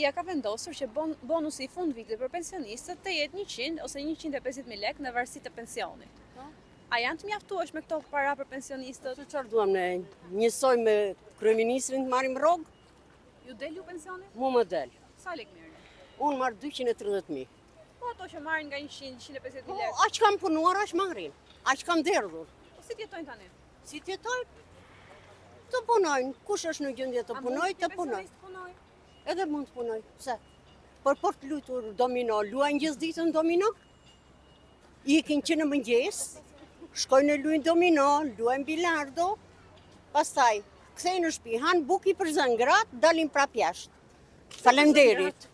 Qeveria ka vendosur që bonusi i fund vitit për pensionistët të jetë 100 ose 150.000 lekë në varësi të pensionit. A janë të mjaftueshme këto para për pensionistët? Se çfarë duam ne? Njësoj me kryeministrin të marrim rrogë? Ju del ju pensioni? Mu më del. Sa lekë merrni? Unë marr 230.000. Po ato që marrin nga 100-150.000 Po, lekë. aq kam punuar, aq marrin. Aq kam derdhur. Po si jetojnë tani? Si t'jetojnë? Të punojnë. Kush është në gjendje të punoj, të punoj. punoj? Edhe mund të punoj. Pse? Por të lutur domino, luajnë gjithë ditën domino? Ikin që në mëngjes, shkojnë në luajnë domino, luajnë bilardo, pastaj kthejnë në shtëpi, han buki për zëngrat, dalin prap jashtë. Faleminderit.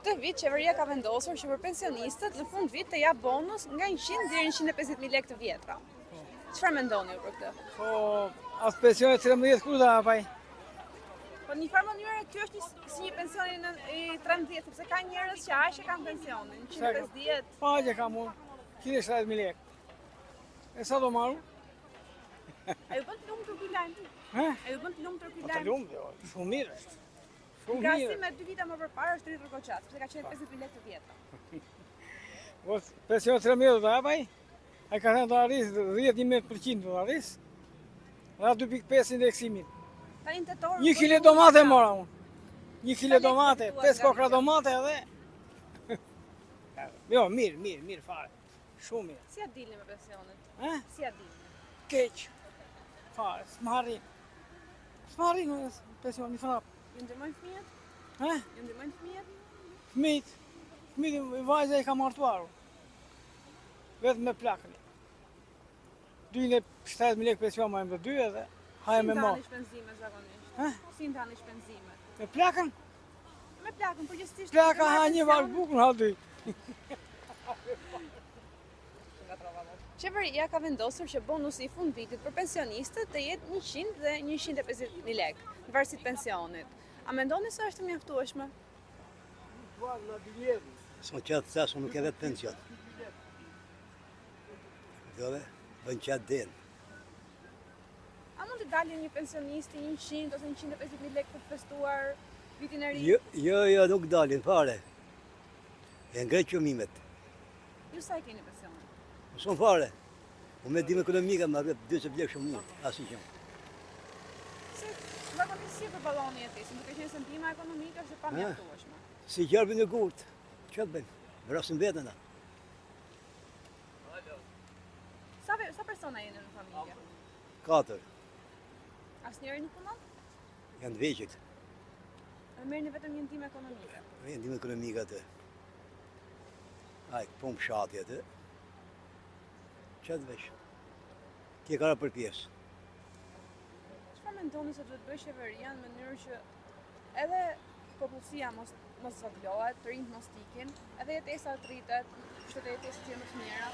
Këtë vit qeveria ka vendosur që për pensionistët në fund vit të jap bonus nga 100 deri në 150.000 lekë të vjetra. Çfarë mendoni ju për këtë? Po, as pensionet 13 kur da apaj? Po në një farë mënyrë ky është si një pension i 13, sepse ka njerëz që aq e kanë pensionin, 150. Pa që kam unë, 170.000 lekë. E sa do marru? A ju bën të lumtur ky lajm? He? A ju bën të lumtur ky Po të lajm? lumë, shumë mirë është. Shumë Krahasim mirë. me 2 vite më përpara është rritur goxhat, sepse ka qenë 50.000 lekë të vjetra. Po, pensionet 13 do apaj? Ai ka thënë do arris 10-11% do arris. Ra 2.5 indeksimit. Tani në tetor. 1 kilo domate mora unë. 1 kilo domate, 5 kokra domate edhe. Jo, mirë fare. Shumë mirë. Si ja dilni me pensionet? He? Si ja dilni? Keq. Fare, s'marrin. S'marrin në pension, një frap. Ju ndihmojnë fëmijët? He? Ju ndihmojnë fëmijët? Fëmijët, vajza i ka martuar. Vetëm me plakën. 270.000 lekë pension ma më 2 edhe hajë me Si ma. ndani shpenzime zakonisht? He? Si ndani shpenzimet? Me plakën? Me plakën, përgjithsisht. Plaka ha një varë bukën, ha 2. Qeveria ka vendosur që bonusi i fund vitit për pensionistët të jetë 100 dhe 150.000 lekë, në varësi të pensionit. A mendoni se është mjaftueshme? S'mo qatë thash, unë nuk e vetë pension. Dove, bën qatë den. A mund të dalë një pensionisti 100 ose 150.000 lekë për të festuar vitin e ri? Jo, nuk dalin, fare. E ngrej qëmimet. Ju sa i keni pensionin? Shumë fare. Unë me dim ekonomika, ma rrët 20 lekë shumë mund, asë i qëmë. Se zakonisht si përballoni jetesën, duke qenë se ndihma ekonomike është e pamjaftueshme. Si gjarbi në gurt, që të bëjmë? Vrasim vetën, a? Sa persona jeni në familje? 4, Asnjëri nuk punon? janë të veqit. Merrni vetëm një ndihmë ekonomike. E dim ekonomika atë. Aj, po më shati atë. Që të vesh? Ti kara për pjesë. Çfarë mendoni se duhet bëjë qeveria në mënyrë që edhe popullsia mos zoglohet, të rinjt mos ikin, edhe jetesa të rritet, kushtet e jetesës të jenë më të mira?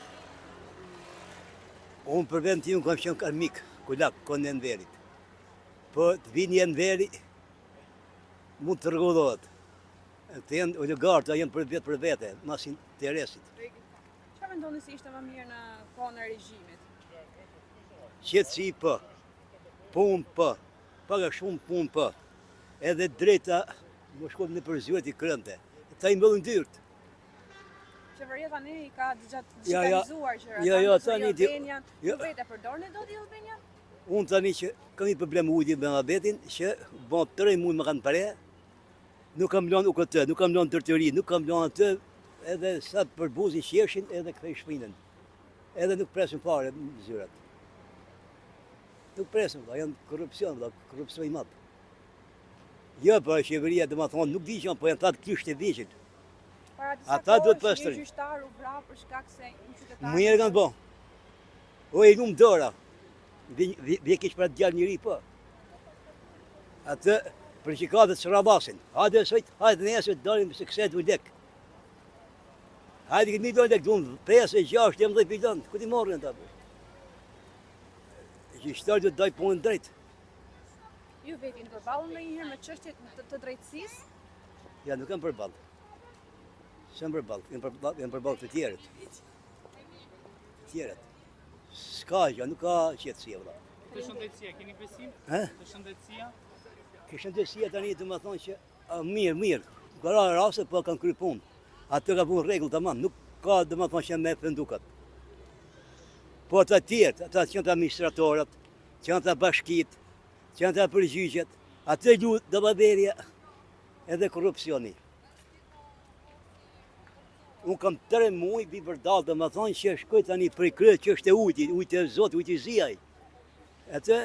Unë për vend tim kam qenë karmik, kulak, konë në Enverit. Po të vinë jenë Enveri, mund të rregullohet. Të jenë oligartë, të jenë për vetë për vete, mas interesit. Çfarë mendoni se ishte më mirë në kohën e regjimit? Qetësi po, punë po, paga shumë punë po. Edhe drejta, më shkot në përzyret i krënte. Ta i mbëllën dyrt. Qeveria tani i ka Ja, digitalizuar qëra. ja, tani ti- Albanian, ja. ju vetë e përdorni dot i Albania? Unë tani që kam një problem ujdi me abetin, që bon 3 muaj më kanë pare, nuk kam lënë UKT, nuk kam lënë tërtëri, nuk kam lënë atë, edhe sa për buzin qeshin edhe kthej shpinën. Edhe nuk presim fare në zyrat. Nuk presim, janë korrupsion i madh. Jo, po qeveria dhe më thonë, nuk di që po janë ta të kishtë e veqit. Para disa Ata duhet kohësh, pastrin. një gjyqtar u vra për shkak se një qytetar. Më njerë kanë bo. O e lumë dora. Vje keq për atë djallë njëri, po. Atë për qikatët së rabasin. Hajde sojt, hajde nesër, dalim se këset u lek. Hajde këtë mi do lek, dunë 5, 6, 11 pilon. Ku ti morën ta për? Gjyqtar duhet daj punën drejt. Ju vetin përballën ndonjëherë me çështje të drejtësisë? Ja, nuk kam përballë. S'jam përballë, janë përballë të tjerët. Tjerët. S'ka gjë, nuk ka qetësi vëlla. Të shëndetësia, keni besim? He? Të shëndetësia? Këshën të tani të më thonë që Mirë. Ka raste po kanë kryer punë. Atë ka punë rregull tamam, nuk ka domethënë që me fendukat. Po ata tjerë, ata që janë të administratorët, që janë të bashkit, që janë të përgjigjet, atë lutë dobaverja edhe korrupsioni. Unë kam 3 muaj bi vërdal, dhe më thonë që shkoj tani për i kryet që është e ujtë e zotë, ujtë i ziaj. Atë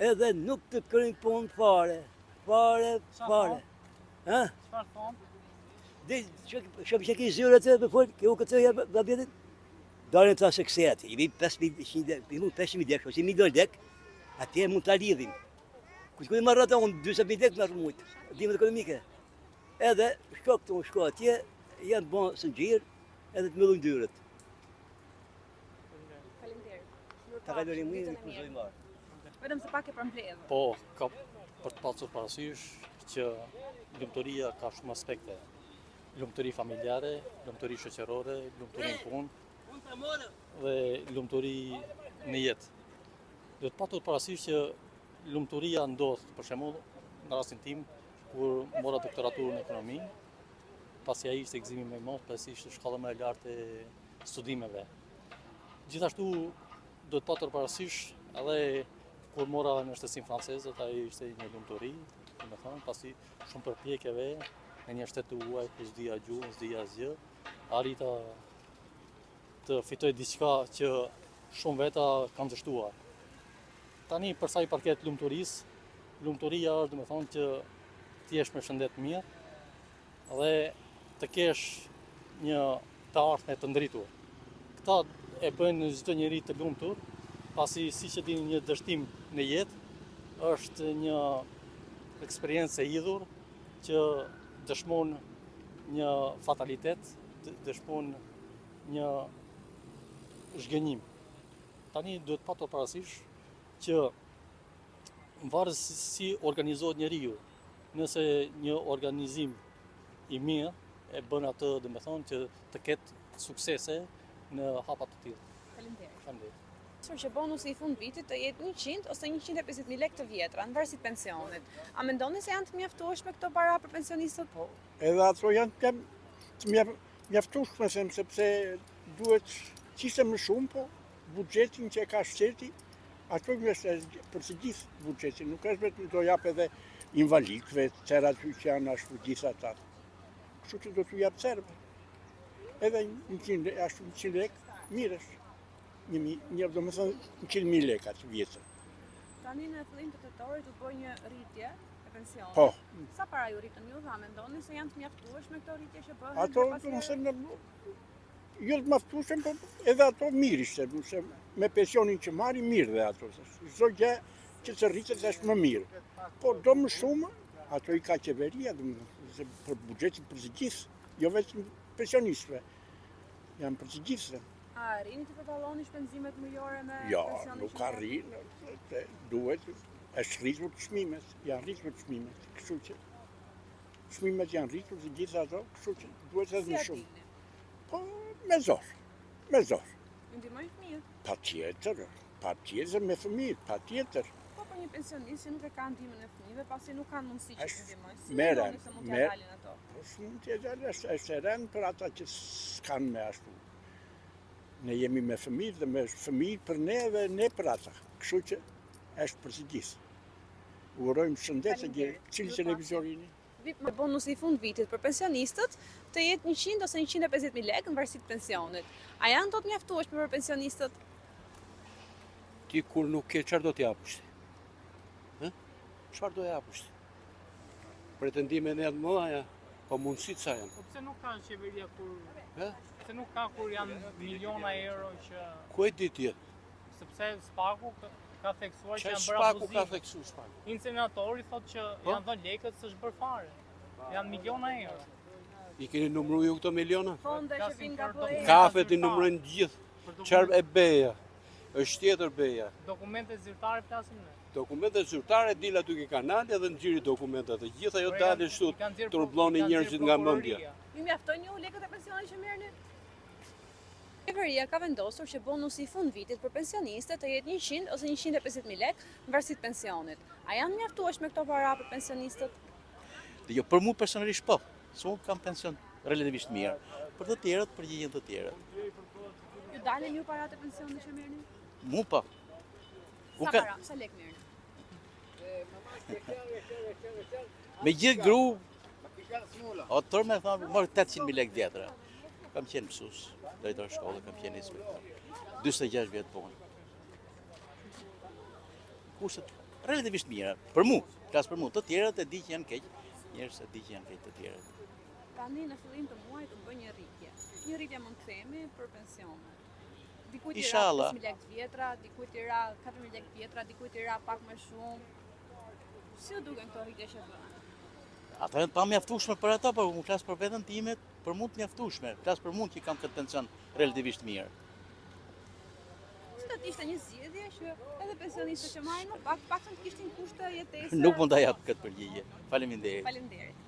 edhe nuk të kryjnë punë fare. Ha? Çfarë thon? Dhe që ki zyre të për kjo këtë e vëbjetin? Dalën të sekset, i vi 5.000 dek, ose 1.000 dek, atje mund të lidhim. Kujtë marrë ata unë 20.000 dek në mujtë, dimët ekonomike. Edhe shko atje, janë bënë së gjirë, edhe të mëllujnë dyrët. Faleminderit. Ta kalori mujë, në kuzoj marë. Vetëm se pak e përmbledhur. Po, ka për të pasur parasysh që lumturia ka shumë aspekte. Lumturi familjare, lumturi shoqërore, lumturi në punë dhe lumturi në jetë. Do të patur parasysh që lumturia ndodh, për shembull, në rastin tim, kur mora doktoraturën në ekonomi, pasi ai ishte gëzimi më i madh, pasi ishte shkalla më e lartë e studimeve. Gjithashtu do të patur parasysh edhe kur mora në shtetin franceze, ai ishte një lumturi, domethënë, pasi shumë përpjekjeve në një shtet të huaj ku s'dija gjuhën, s'dija asgjë, arrita të fitoj diçka që shumë veta kanë dështuar. Tani për sa i përket lumturisë, lumturia është domethënë që ti jesh me shëndet mirë dhe të kesh një të ardhme të ndritur. Këta e bëjnë çdo njeri të lumtur, pasi siç e dini një dështim në jetë është një eksperiencë e hidhur që dëshmon një fatalitet, dëshmon një zhgënjim. Tani duhet patur parasysh që në varës si organizohet njeriu, nëse një organizim i mirë e bën atë, domethënë, që të ketë suksese në hapa të tilla. Faleminderit. Që bonusi i fund vitit të jetë 100 ose 150.000 lekë të vjetra, në varësi të pensionit. A mendoni se janë të mjaftueshme këto para për pensionistët? Po, edhe ato janë të mjaftueshme, sepse duhet qishte më shumë, po buxhetin që ka shteti, ato është për të gjithë buxhetin, nuk është vetëm do jap edhe invalidëve, çera aty që janë ashtu gjithë ata. Kështu që do t'u jap cerve. Edhe 100 lekë, mirë është. Do më thënë 100.000 lekë atë vjetër. Tani në fillim të tetorit u bë një rritje e pensionit. Po. Sa para ju rritën ju, a mendoni se janë të mjaftueshme këto rritje që bëhen? Ato, do më thënë, jo të mjaftueshme, po edhe ato mirë ishte, me pensionin që marri mirë dhe ato. Çdo gjë që të rritet është më mirë. Po do më shumë, ato i ka qeveria, për buxhetin për të gjithë, jo vetëm pensionistëve. Janë për të gjithë. A rini të përballoni shpenzimet mujore me Jo, pensionin? nuk ka rrinë, duhet, është rritur të çmimet, janë rritur të çmimet, kështu që çmimet janë rritur të gjitha ato, kështu që duhet edhe më shumë. Po, me zor. Ju ndihmojnë fëmijët? Patjetër me fëmijët, patjetër. Po për një pensionist që nuk e ka ndihmën e fëmijëve, pasi nuk kanë mundësi që të ndihmojnë. Si merren, mendoni se mund t'ia dalin ato? Po s'mund t'ia dalin, është e rënd për ata që s'kanë me ashtu. Ne jemi me fëmijë dhe me fëmijë për ne dhe ne për ata. Kështu që është për të gjithë. Urojmë shëndet e cili televizorini. Me bonusi i fund vitit për pensionistët të jetë 100 ose 150.000 lekë në varësi të pensionit. A janë do të mjaftueshme për pensionistët? Ti kur nuk ke, çfarë do t'ja japësh? Çfarë do japësh? Pretendime në të mëdha, po mundësitë sa janë. Po pse nuk ka qeveria kur He? pse nuk ka kur janë miliona euro që Ku e di ti? sepse Spaku ka theksuar që Çfarë janë bërë Spaku ka abuzime. theksuar Spaku? Insenatori thotë që janë dhënë lekët s'është bërë fare. Janë miliona euro. I keni numëruar ju këto miliona? Fonde që vinë nga BE. Kafet i numërojnë gjithë. Çfarë e beja? Është tjetër beja. Dokumente zyrtare flasim ne. Dokumentet zyrtare dilën aty ke kanali edhe nxjiri dokumentat e gjitha jo dalin kështu turbulloni njerëzit nga mendja. Ju mjaftojnë ju lekët e pensionit që merrni? Qeveria ka vendosur që bonusi i fund vitit për pensionistët të jetë 100 ose 150.000 lekë në varësi të pensionit. A janë mjaftueshme këto para për pensionistët? Jo, për mu personalisht po, se unë kam pension relativisht mirë. Për të tjerët, përgjigjen të tjerët. Ju dalin ju parat e pensionit që merrni? Mu po. Sa para, sa lek merrni? Me gjithë gru, o tërë me thonë, morë 800.000 lek vjetra. Kam qenë mësus, drejtor shkolle, kam qenë inspektor. 26 vjetë punë. Kushtet relativisht mira, për mu, klasë për mu, të tjerët e di që janë keq, njerëz e di që janë keq të tjerët. Tani në fillim të muajit u bë një rritje. Një rritje mund të themi për pensione. Dikujt i ra Inshallah. 5.000 lekë të vjetra, dikujt i ra 4.000 lekë të vjetra, dikujt i ra pak më shumë. Si u duken këto rritje që bëhen? Ata janë pa mjaftueshme për ata, por unë flas për veten time, për mua të mjaftueshme. Flas për mua që kam këtë pension relativisht mirë. Si do të ishte një zgjedhje që edhe pensionistët që marrin më pak, paktën të kishin kushte jetese. Nuk mund ta jap këtë përgjigje. Faleminderit. Faleminderit.